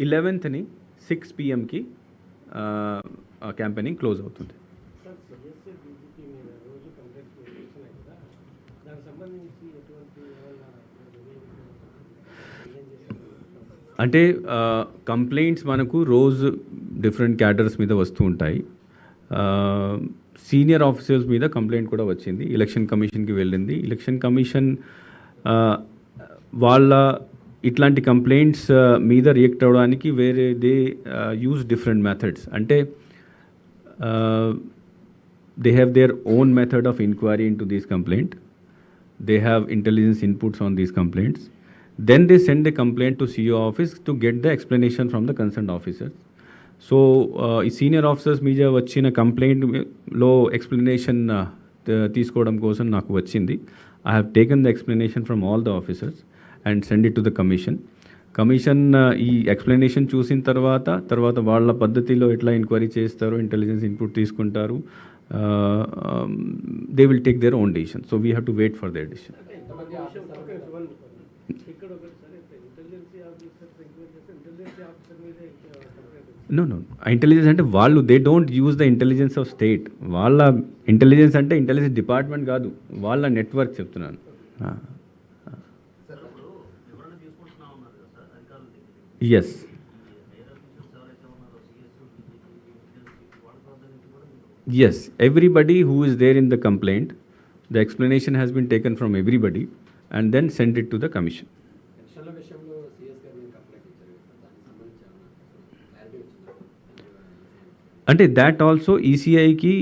11th 6 PM campaigning close అవుతుంది. అంటే complaints మనకు రోజు డిఫరెంట్ క్యాడర్స్ మీద వస్తూ ఉంటాయి. సీనియర్ ఆఫీసర్స్ మీద కంప్లైంట్ కూడా వచ్చింది, ఎలక్షన్ కమిషన్కి వెళ్ళింది. ఎలక్షన్ కమిషన్ వాళ్ళ ఇట్లాంటి కంప్లైంట్స్ మీద రియాక్ట్ అవ్వడానికి వేరే దే యూజ్ డిఫరెంట్ మెథడ్స్. అంటే they have their own method of enquiry in to this complaint. They have intelligence inputs on these complaints. Then they send the complaint to CEO office to get the explanation from the concerned officer. So, senior officers media vachina complaint lo explanation తీసుకోవడం కోసం నాకు వచ్చింది. I have taken the explanation from all the officers and send it to the commission. Commission ఈ explanation చూసిన తర్వాత వాళ్ళ పద్ధతిలో ఎట్లా ఎంక్వైరీ చేస్తారో, ఇంటెలిజెన్స్ ఇన్పుట్ తీసుకుంటారు. They will take their own decision. So we have to wait for their decision. No. Intelligence అంటే వాళ్ళు they don't use the intelligence of state. వాళ్ళ ఇంటెలిజెన్స్ అంటే ఇంటెలిజెన్స్ డిపార్ట్మెంట్ కాదు, వాళ్ళ నెట్వర్క్ చెప్తున్నాను. Yes, yes, everybody who is there in the complaint, the explanation has been taken from everybody and then sent it to the commission. Ante that also ECI ki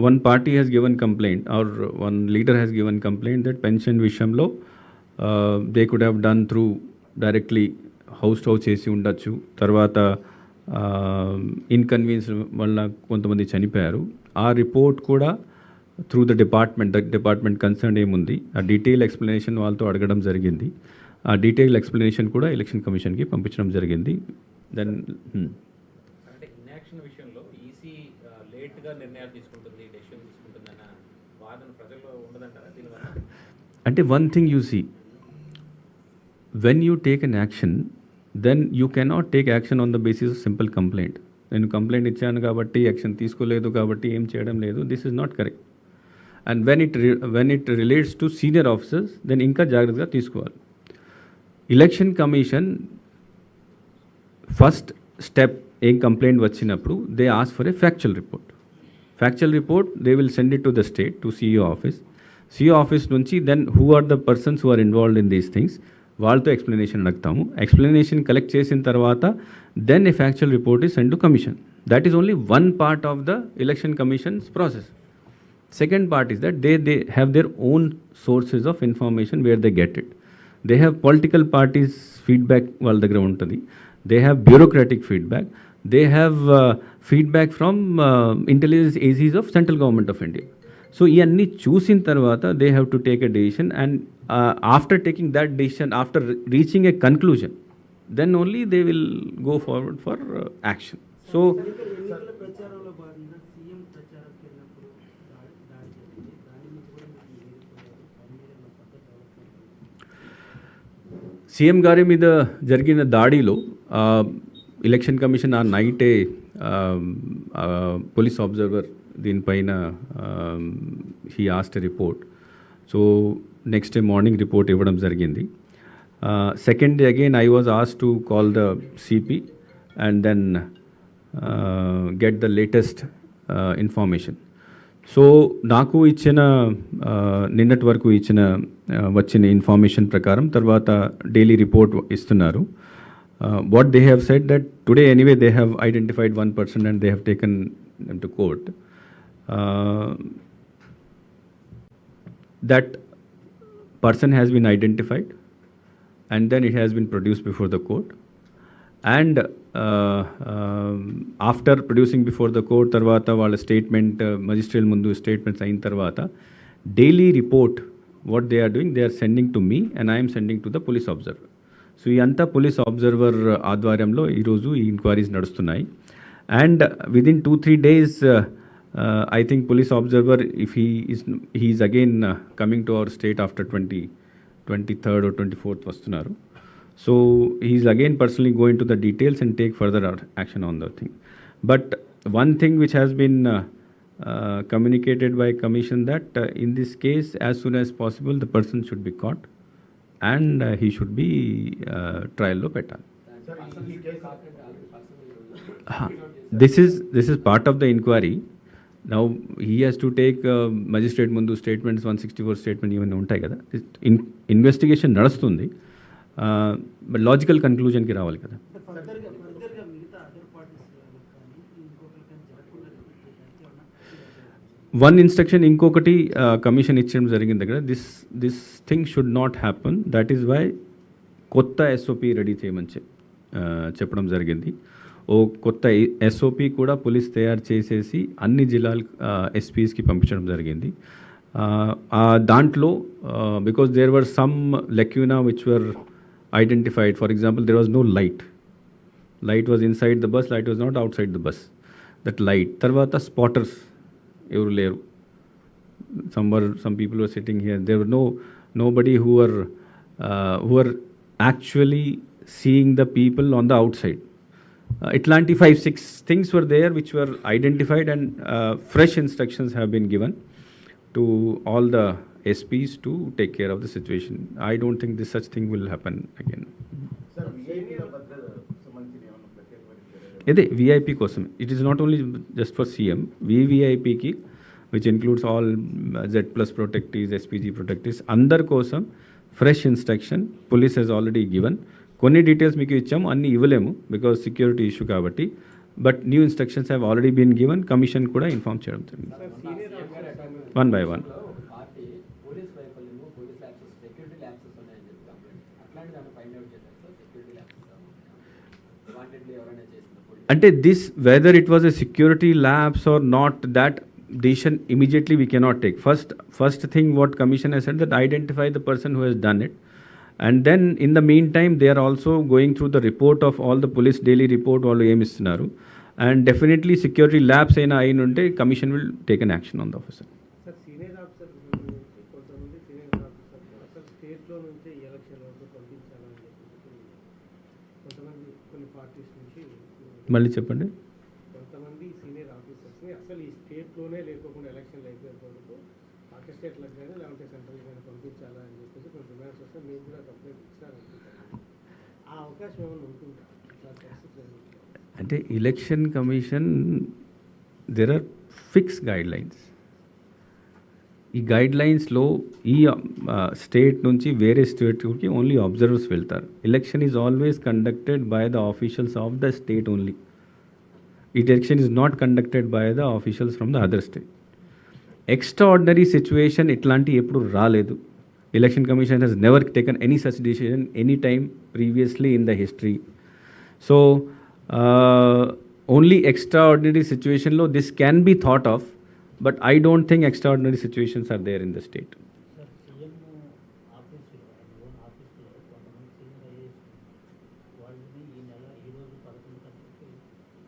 one party has given complaint or one leader has given complaint that pension vishamlo they could have done through directly house to house chesi undachu, tarvata inconvenience వల్ల కొంతమంది చనిపోయారు. ఆ report కూడా through the department concern ఏముంది ఆ detail explanation వాళ్ళతో అడగడం జరిగింది. ఆ డీటెయిల్ ఎక్స్ప్లెనేషన్ కూడా ఎలక్షన్ కమిషన్కి పంపించడం జరిగింది. దెన్ అంటే ఇన్యాక్షన్ విషయంలో ఈసీ లేట్గా నిర్ణయాలు తీసుకుంటుంది, డెసిషన్ తీసుకుంటుందన్న వాదన ప్రజల్లో ఉండదంటారా దీనివల్ల? అంటే one thing you see, when you take an action, then you cannot take action on the basis of simple complaint. నేను కంప్లైంట్ ఇచ్చాను కాబట్టి యాక్షన్ తీసుకోలేదు కాబట్టి ఏం చేయడం లేదు, this is not correct. And when it relates to senior officers then ఇంకా జాగ్రత్తగా తీసుకోవాలి. ఎలక్షన్ కమిషన్ ఫస్ట్ స్టెప్ ఏం కంప్లైంట్ వచ్చినప్పుడు they ask for a factual report. They will send it to the state to CEO office నుంచి then who are the persons who are involved in these things వాళ్ళతో explanation అడుగుతాము. Explanation collect చేసిన తర్వాత then a factual report is send to commission. That is only one part of the election commission's process. Second part is that they have their own sources of information where they get it. They have political parties feedback వాళ్ళ దగ్గర ఉంటుంది. They have bureaucratic feedback. They have feedback from intelligence agencies of central government of India. So ఇవన్నీ చూసిన తర్వాత they have to take a decision and after taking that decision, after reaching a conclusion, then only they will go forward for action. So CM గారి మీద జరిగిన దాడిలో election commission ఆ నైటే police observer దీనిపైన he asked a report. So next day morning report ఇవ్వడం జరిగింది. Second day again I was asked to call the CP and then get the latest information. So నాకు ఇచ్చిన నిన్నటి వరకు వచ్చిన ఇన్ఫర్మేషన్ ప్రకారం తర్వాత డైలీ రిపోర్ట్ ఇస్తున్నారు. What they have said that today anyway they have identified 1 person and they have taken them to court. That person has been identified and then it has been produced before the court. And after producing before the court, tarvata vaalla statement, magistrate mundu statements ayin tarvata, daily report what they are doing, they are sending to me and I am sending to the police observer. So ee anta police observer ఆధ్వర్యంలో ఈరోజు ఈ enquiries నడుస్తున్నాయి. And within 2-3 days I think police observer, if he is again coming to our state after 23rd or 24th వస్తున్నారు. So he's again personally going to the details and take further action on the thing. But one thing which has been communicated by commission that in this case, as soon as possible, the person should be caught and he should be trial lo petali. This is part of the inquiry. Now he has to take magistrate mundu statements, 164 statement ఇవన్నీ ఉంటాయి కదా. Investigation నడుస్తుంది, but logical కన్క్లూజన్కి రావాలి కదా. ఫర్దర్గా మిగతా other parties కానీ ఇంకొకరికి కానీ జరగకుండా చేయడానికి ఏమన్నా వన్ ఇన్స్ట్రక్షన్ ఇంకొకటి కమిషన్ ఇచ్చడం జరిగింది కదా. This thing should not happen. That is why కొత్త ఎస్ఓపి రెడీ చేయమని చెప్పడం జరిగింది. ఓ కొత్త ఎస్ఓపి కూడా పోలీస్ తయారు చేసేసి అన్ని జిల్లాల ఎస్పీస్కి పంపించడం జరిగింది. దాంట్లో because there were some lacuna which were identified. For example, there was no light. Light was inside the bus, light was not outside the bus. That light తర్వాత స్పాటర్స్ ఎవరు లేరు. some people were sitting here. There were nobody who were actually seeing the people on the outside. Itlanti 5-6 things were there which were identified, and fresh instructions have been given to all the SPs to take care of the situation. I don't think this such thing will happen again. Sir, VIP భద్రత సంబంధించిన ఏమన్నా ప్రత్యేకమైన ఇదే VIP కోసం. It is not only just for CM. వివిఐపికి which includes all Z plus protectees, SPG protectees, అందరి కోసం fresh instruction police has already given. కొన్ని డీటెయిల్స్ మీకు ఇచ్చాము, అన్నీ ఇవ్వలేము బికాజ్ సెక్యూరిటీ ఇష్యూ కాబట్టి. But new instructions have already been given. Commission కూడా ఇన్ఫార్మ్ చేయడం జరిగింది. One by one. Party police వైఫల్యము, పోలీస్ ల్యాబ్సెస్, సెక్యూరిటీ ల్యాబ్సెస్ ఉన్నాయని చెప్పి కంప్లైంట్. అట్లాంటి దాన్ని ఫైండ్ అవుట్ చేశారు సార్. సెక్యూరిటీ ల్యాబ్సెస్ వాంటెడ్లీ ఎవరైనా చేసిన అంటే this whether it was a security lapse or not, that decision immediately we cannot take. First thing what commission has said, that identify the person who has done it, and then in the meantime they are also going through the report of all the police daily report వాళ్ళు ఏమి ఇస్తున్నారు, and definitely security labs అయినా ఉంటే commission will take an action on the officer. Sir senior officer కొంతమంది senior officer అసలు స్టేట్లో నుంచి election వరకు పంపించాలని చెప్పి కొంతమంది కొన్ని పార్టీస్ నుంచి మళ్ళీ చెప్పండి. కొంతమంది సీనియర్ ఆఫీసర్స్ని అసలు ఈ స్టేట్లోనే లేకోకుండా ఎలక్షన్లు అయిపోయిన వరకు పార్టీ స్టేట్లకు కానీ లేకపోతే సెంట్రల్ కానీ పంపించాలా అని చెప్పేసి కొన్ని డిమాండ్స్ వస్తే మీరు కూడా కంప్లైంట్ ఇచ్చారనుకుంటున్నాను. ఆ అవకాశం ఏమైనా ఉంటుందా ఇట్లా పరిస్థితి జరుగుతుంది? అంటే election commission there are fix guidelines. ఈ గైడ్ లైన్స్లో ఈ స్టేట్ నుంచి వేరే స్టేట్కి ఓన్లీ అబ్జర్వర్స్ వెళ్తారు. Election is always conducted by the officials of the state only. Election is not conducted by the officials from the other state. Extraordinary situation ఇట్లాంటి ఎప్పుడు రాలేదు. Election commission has never taken any such decision any time previously in the history. So only extraordinary సిచ్యువేషన్లో this can be thought of, but I don't think extraordinary situations are there in the state. Sir CM ఆఫీసులో own ఆఫీసులో కొంతమంది senior IAS వాళ్ళని ఈ నెల ఈరోజు 11 గంటలకి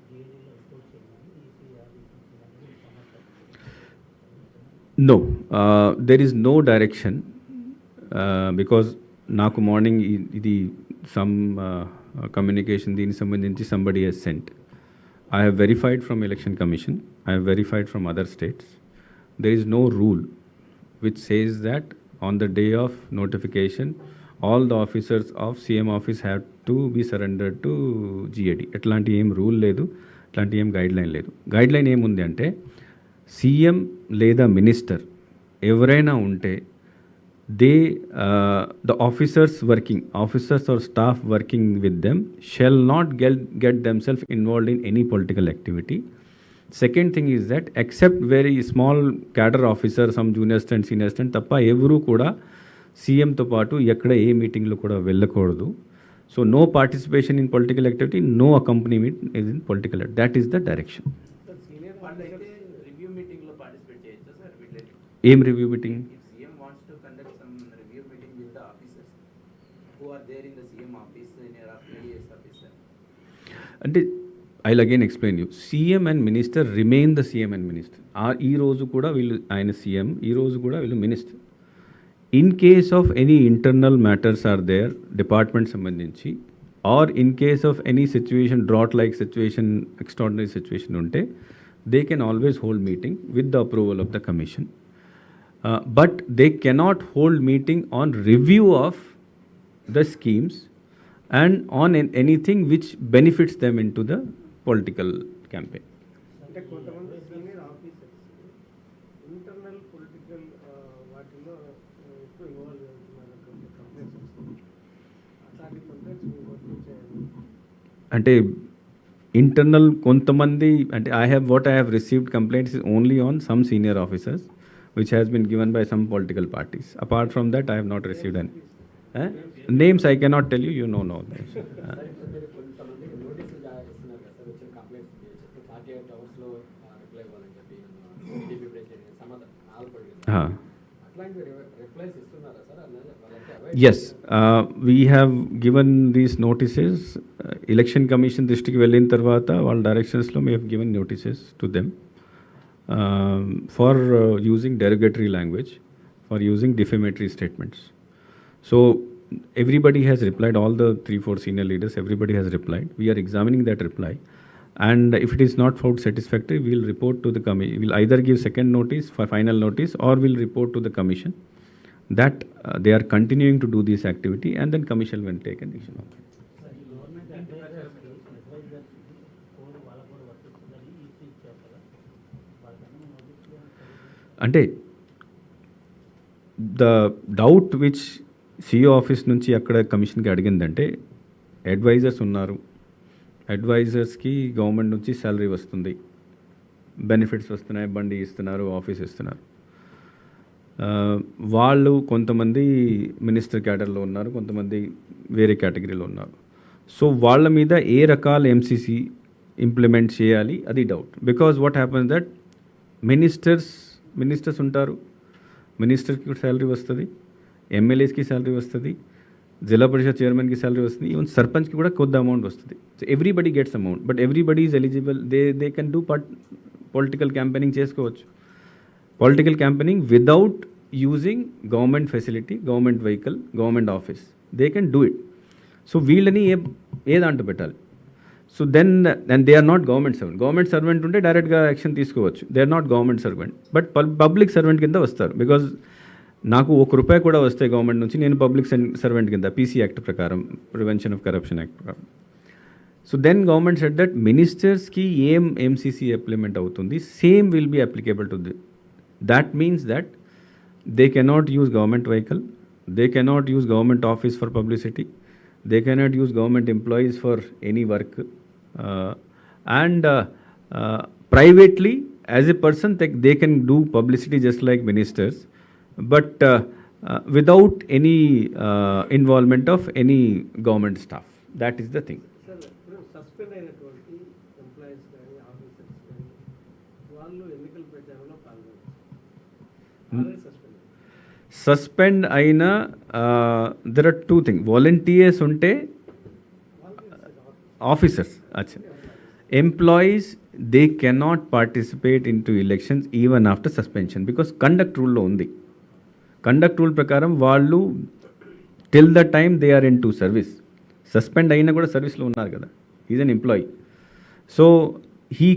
డిఏడీలో report చేయమని ఈసీ ఆదేశించిందని సమాచారం. No, there is no direction because నాకు మార్నింగ్ ఇది సమ్ కమ్యూనికేషన్ దీనికి సంబంధించి somebody has sent. I have verified from election commission, I have verified from other states. There is no rule which says that on the day of notification all the officers of CM office have to be surrendered to GAD. ఎట్లాంటి ఏం rule లేదు, అట్లాంటి ఏం guide line లేదు. Guide line ఏముంది అంటే CM లేదా minister ఎవరైనా ఉంటే the officers or staff working with them shall not get themselves involved in any political activity. Second thing is that except very small cadre officer, some junior assistant, senior assistant తప్ప ఎవరు కూడా సీఎంతో పాటు ఎక్కడ ఏ మీటింగ్లో కూడా వెళ్ళకూడదు. So no participation in political activity, no accompaniment in political. That is the direction. Sir senior వాళ్ళైతే review మీటింగ్లో పార్టిసిపేట్ చేయొచ్చా సార్ వీళ్ళకి? ఏం review meeting? If CM wants to conduct some review meeting with the officers who are there in the CM office, in your IAS officer. అంటే I'll again explain you. CM and minister remain the CM and minister. ఈ రోజు కూడా వీళ్ళు ఆయన CM, ఈ రోజు కూడా వీళ్ళు minister. In case of any internal matters are there, department సంబంధించి, or in case of any situation, drought-like situation, extraordinary situation ఉంటే, they can always hold meeting with the approval of the commission. But they cannot hold meeting on review of the schemes and on anything which benefits them into the political campaign. అంటే కొంతమంది senior officers internal political వాటిలో ఎక్కువ involve అవుతున్నటువంటి complaints వస్తుంది. అట్లాంటి complaints మీ work చేయాలి. అంటే internal కొంతమంది అంటే I have received complaints is only on some senior officers which has been given by some political parties. Apart from that, I have not received any. Names I cannot tell you, you know names. Sir ఇప్పుడు మీరు కొంతమందికి నోటీసులు ఇస్తున్నారు కదా sir, వచ్చిన complaints చెప్పి 48 అవర్స్లో reply ఇవ్వాలని చెప్పి టీడీపీ ప్రెసిడెంట్ సమాధానం ఆల్పడి అట్లాంటి రిప్లైస్ ఇస్తున్నారా సార్? అలాగే వాళ్ళకి avoid Yes, we have given these notices. Election Commission దృష్టికి వెళ్ళిన తర్వాత వాళ్ళ డైరెక్షన్స్లో we have given notices to them for using derogatory language, for using defamatory statements. So everybody has replied, all the 3-4 senior leaders, everybody has replied. We are examining that reply. And if it is not found satisfactory, we will report to the commission. We will either give second notice for final notice or will report to the commission that they are continuing to do this activity, and then commission will take an action on it. అంటే the doubt which CEO office నుంచి అక్కడ కమిషన్కి అడిగిందంటే advisors ఉన్నారు, అడ్వైజర్స్కి government నుంచి salary వస్తుంది, benefits వస్తున్నాయి, బండి ఇస్తున్నారు, ఆఫీస్ ఇస్తున్నారు. వాళ్ళు కొంతమంది మినిస్టర్ క్యాడర్లో ఉన్నారు, కొంతమంది వేరే కేటగిరీలో ఉన్నారు. సో వాళ్ళ మీద ఏ రకాల ఎంసీసీ ఇంప్లిమెంట్ చేయాలి అది doubt. Because what happens that ministers ఉంటారు, మినిస్టర్కి శాలరీ వస్తుంది, ఎమ్మెల్యేస్కి శాలరీ వస్తుంది, జిల్లా పరిషత్ చైర్మన్కి శాలరీ వస్తుంది, ఈవెన్ సర్పంచ్కి కూడా కొద్ది అమౌంట్ వస్తుంది. So everybody gets amount, but everybody is eligible. They can do political campaigning చేసుకోవచ్చు. Political campaigning without using government facility, government vehicle, government office, they can do it. So వీళ్ళని ఏ దాంట్లో పెట్టాలి? So then and they are not government servant. Government servant ఉంటే డైరెక్ట్గా action తీసుకోవచ్చు. They are not government servant, but public servant కింద వస్తారు. Because నాకు ₹1 కూడా వస్తే గవర్నమెంట్ నుంచి, నేను పబ్లిక్ సర్వెంట్ కింద పీసీ యాక్ట్ ప్రకారం, ప్రివెన్షన్ ఆఫ్ కరప్షన్ యాక్ట్ ప్రకారం. So then government said that మినిస్టర్స్కి ఏం ఎంసీసీ ఇంప్లిమెంట్ అవుతుంది, same will be applicable to that means that they cannot use government vehicle, they cannot use government office for publicity, they cannot use government employees for any work, and privately as a person they can do publicity just like ministers, but without any involvement of any government staff. That is the thing. Sir ఇప్పుడు suspend అయినటువంటి employees కానీ officers కానీ వాళ్ళు ఎన్నికల ప్రచారంలో పాల్గొన్నారు. Suspend అయిన there are 2 things. Volunteers ఉంటే ఆఫీసర్స్, అచ్చా, employees they cannot participate in to elections even after suspension, because conduct రూల్లో ఉంది. కండక్ట్ రూల్ ప్రకారం వాళ్ళు till the time they are in to service, suspend అయినా కూడా సర్వీస్లో ఉన్నారు కదా, is an employee. So he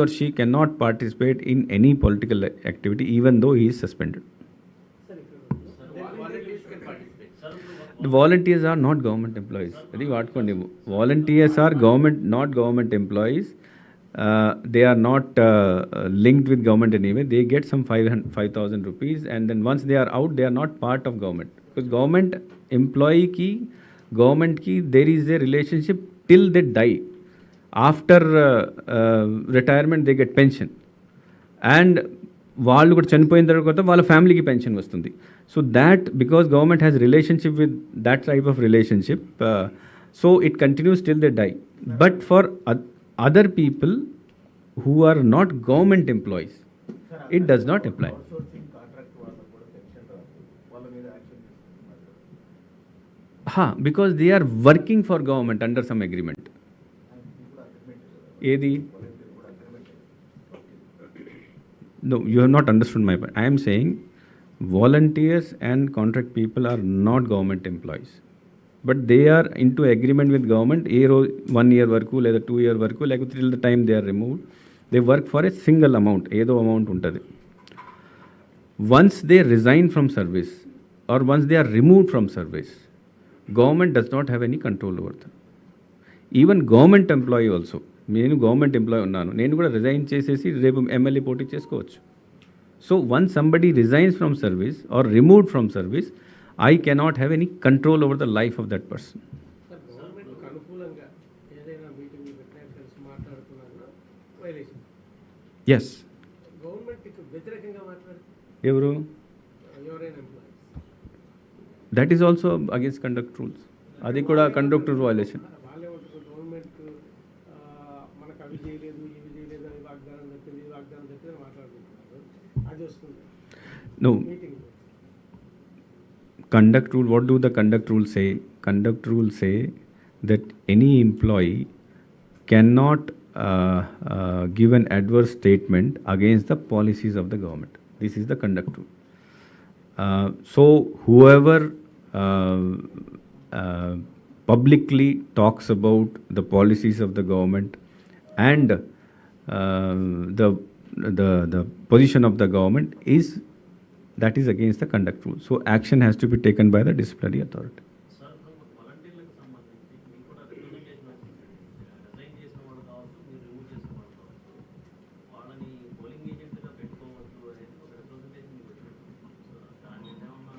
or she cannot participate in any political activity even though he is suspended. The volunteers are not government employees. Adi vaatkondi, volunteers are not government employees. They are not linked with government anyway. They get some 5,000 rupees, and then once they are out, they are not part of government, because government employee ki government ki there is a relationship till they die. After retirement they get pension, and వాళ్ళు కూడా చనిపోయిన తర్వాత వాళ్ళ ఫ్యామిలీకి pension వస్తుంది. So that because government has relationship with that type of relationship, so it continues till they die. But for other people who are not government employees it does not apply. Outsourcing contract వాళ్ళకు కూడా pension రాదు, వాళ్ళ మీద action తీసుకుంటున్నారు. Because they are working for government under some agreement. ఏది? No, you have not understood my point. I am saying volunteers and contract people are not government employees. But they are into agreement with government 1 year వరకు లేదా 2 year వరకు లేకపోతే till the time they are removed. They work for a single amount, ఏదో amount ఉంటుంది. Once they resign from service or once they are removed from service, government does not have any control over them. Even government employee also, నేను government employee ఉన్నాను, నేను కూడా resign చేసేసి రేపు MLA పోటీ చేసుకోవచ్చు. So once somebody resigns from service or removed from service, I cannot have any control over the life of that person. Sir గవర్నమెంట్కి అనుకూలంగా ఏదైనా మీటింగ్ పెట్టినా కలిసి మాట్లాడుతున్నా కూడా వైలేషన్. Yes. గవర్నమెంట్కి వ్యతిరేకంగా మాట్లాడితే ఎవరు? ఎవరైనా employees That is also against conduct rules. అది కూడా conduct rule violation. వాళ్ళే ఉంటారు. గవర్నమెంట్ మనకు అవి చేయలేదు ఇవి చేయలేదు అని వాగ్దానం చెప్పింది మాట్లాడుకుంటున్నారు. అది వస్తుంది No. Meeting. Conduct rule, what do the conduct rules say? Conduct rules say that any employee cannot give an adverse statement against the policies of the government. This is the conduct rule. So whoever publicly talks about the policies of the government and the position of the government that is against the conduct rule. So action has to be taken by the disciplinary authority. Sir వాలంటీర్లకు సంబంధించి మీకు కూడా representation వచ్చింది. Resign చేసిన వాళ్ళు కావచ్చు, మీరు remove చేసిన వాళ్ళు కావచ్చు, వాళ్ళని పోలింగ్ ఏజెంట్గా పెట్టుకోవచ్చు అనేది ఒక రిప్రజెంటేషన్ మీకు వచ్చింది. సో దాని మీద ఏమన్నా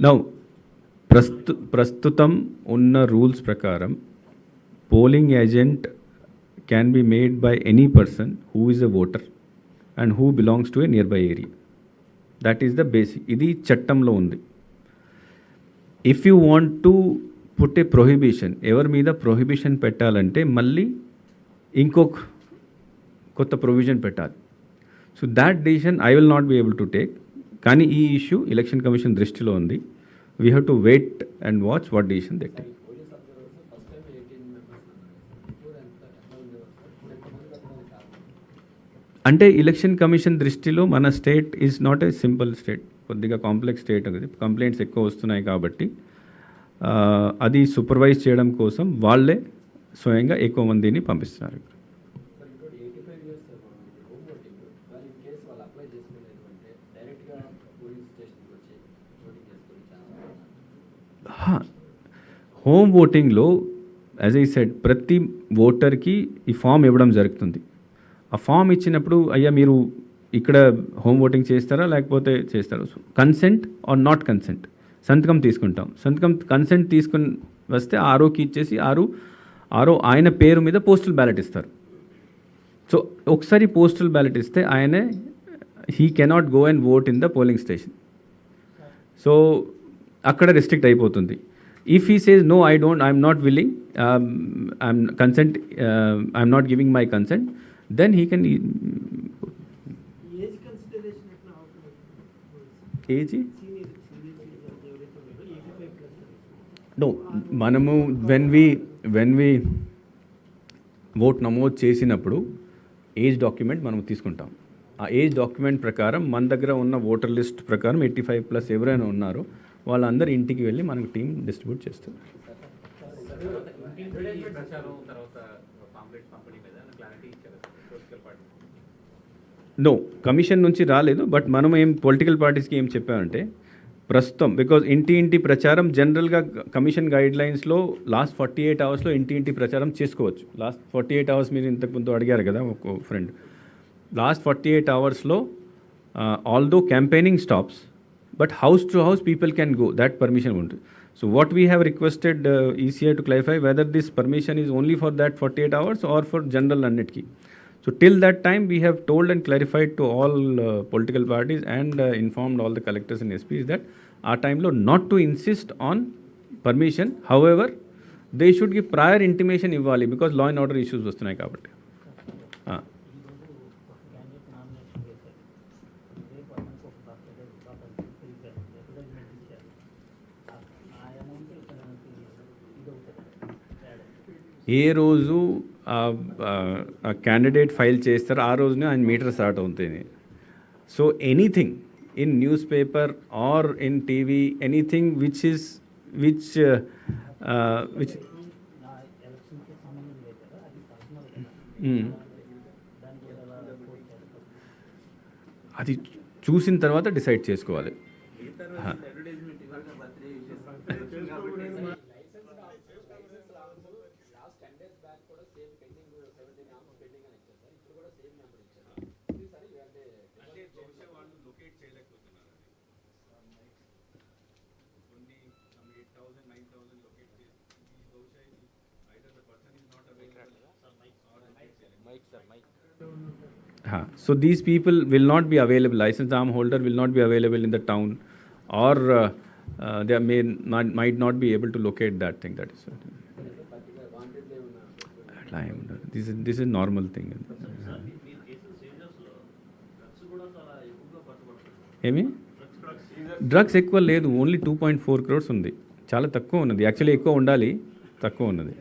Now, ప్రస్తుతం ఉన్న రూల్స్ ప్రకారం polling agent can be made by any person who is a voter and who belongs to a nearby area. That is the basic. ఇది చట్టంలో ఉంది. If you want to put a prohibition, ఎవరి మీద prohibition పెట్టాలంటే మళ్ళీ ఇంకొక కొత్త provision పెట్టాలి. So that decision I will not be able to take. కానీ ఈ ఇష్యూ ఎలక్షన్ కమిషన్ దృష్టిలో ఉంది. We have to wait and watch what decision they take. Police observers first time 18 members అన్నారు. ఇప్పుడు ఎట్లా ఉండేవారు సార్? ఇప్పుడు ఎంతమంది పెట్టడానికి కారణం? అంటే ఎలక్షన్ కమిషన్ దృష్టిలో మన state is not a simple state, కొద్దిగా కాంప్లెక్స్ స్టేట్. అది కంప్లైంట్స్ ఎక్కువ వస్తున్నాయి కాబట్టి అది సూపర్వైజ్ చేయడం కోసం వాళ్ళే స్వయంగా ఎక్కువ మందిని పంపిస్తున్నారు. సార్ ఇంకోటి 85 ఇయర్స్ హోమ్ ఓటింగ్, మరి ఇన్ కేసు వాళ్ళు అప్లై చేసుకోలేదు అంటే డైరెక్ట్గా పోలీస్ స్టేషన్కి వచ్చి ఓటింగ్ చేసుకునే ఛాన్స్. హోమ్ ఓటింగ్లో యాజ్ ఐ సెడ్ ప్రతి ఓటర్కి ఈ ఫామ్ ఇవ్వడం జరుగుతుంది. ఆ ఫామ్ ఇచ్చినప్పుడు అయ్యా మీరు ఇక్కడ హోమ్ ఓటింగ్ చేస్తారా లేకపోతే చేస్తారా, కన్సెంట్ ఆర్ నాట్ కన్సెంట్, సంతకం తీసుకుంటాం. కన్సెంట్ తీసుకుని వస్తే ఆర్ఓకి ఇచ్చేసి ఆర్ఓ ఆయన పేరు మీద పోస్టల్ బ్యాలెట్ ఇస్తారు. సో ఒకసారి పోస్టల్ బ్యాలెట్ ఇస్తే ఆయనే he cannot go and vote in the polling station. So అక్కడ రెస్ట్రిక్ట్ అయిపోతుంది. If he says no I'm not willing, I'm not giving my consent, then he can age consideration ఎట్లా అవుతుంది? age. Senior ఎవరైతే ఉన్నారో 85+ No, మనము when we vote నమోదు చేసినప్పుడు age document మనం తీసుకుంటాం. ఆ ఏజ్ డాక్యుమెంట్ ప్రకారం మన దగ్గర ఉన్న ఓటర్ లిస్ట్ ప్రకారం 85+ ఎవరైనా ఉన్నారో వాళ్ళందరూ ఇంటికి వెళ్ళి మనకు టీం డిస్ట్రిబ్యూట్ చేస్తారు. ఇంటింటి ప్రచారం తర్వాత పాంప్లెట్స్ పంపిణీ మీద క్లారిటీ ఇచ్చారు పొలిటికల్ పార్టీ. నో, కమిషన్ నుంచి రాలేదు. బట్ మనం పొలిటికల్ పార్టీస్కి ఏం చెప్పామంటే ప్రస్తుతం బికాజ్ ఇంటి ప్రచారం జనరల్గా కమిషన్ గైడ్ లైన్స్లో లాస్ట్ 48 అవర్స్లో ఇంటి ప్రచారం చేసుకోవచ్చు. లాస్ట్ 48 అవర్స్ మీరు ఇంతకుముందు అడిగారు కదా ఒక ఫ్రెండ్, లాస్ట్ 48 అవర్స్లో although campaigning stops but house to house people can go, that permission ఉంటుంది. So what we have requested ECI to clarify whether this permission is only for that 48 hours or for general annetki. So till that time we have told and clarified to all political parties and informed all the collectors and SPs that our time lo not to insist on permission. However, they should give prior intimation ivvali because law and order issues vastunayi kabatti. ఏ రోజు ఆ candidate file చేస్తారో ఆ రోజునే ఆయన meter start అవుతుంది. So anything in newspaper or in TV, anything which is which అది చూసిన తర్వాత డిసైడ్ చేసుకోవాలి. లాస్ట్ 10 days బ్యాక్ కూడా సేమ్ పెండింగ్ 17 ఆర్మ్స్ పెండింగ్ అని ఇచ్చారు సార్. ఇప్పుడు కూడా సేమ్ నెంబర్ ఇచ్చారు. ఈసారి అంటే బహుశా వాళ్ళు లొకేట్ చేయలేకపోతున్నారు. కొన్ని 8,000 9,000 లొకేట్ చేసి బహుశా either the person is not available so these people will not be available, licensed arm holder will not be available in the town, or they might not be able to locate that thing. That is this is normal thing. మీరు కేసులు సీజర్స్లో drugs కూడా చాలా ఎక్కువగా పట్టుబడుతుంది. ఏమి drugs ఎక్కువ లేదు, only 2.4 crores ఉంది, చాలా తక్కువ ఉన్నది. యాక్చువల్లీ ఎక్కువ ఉండాలి, తక్కువ ఉన్నది.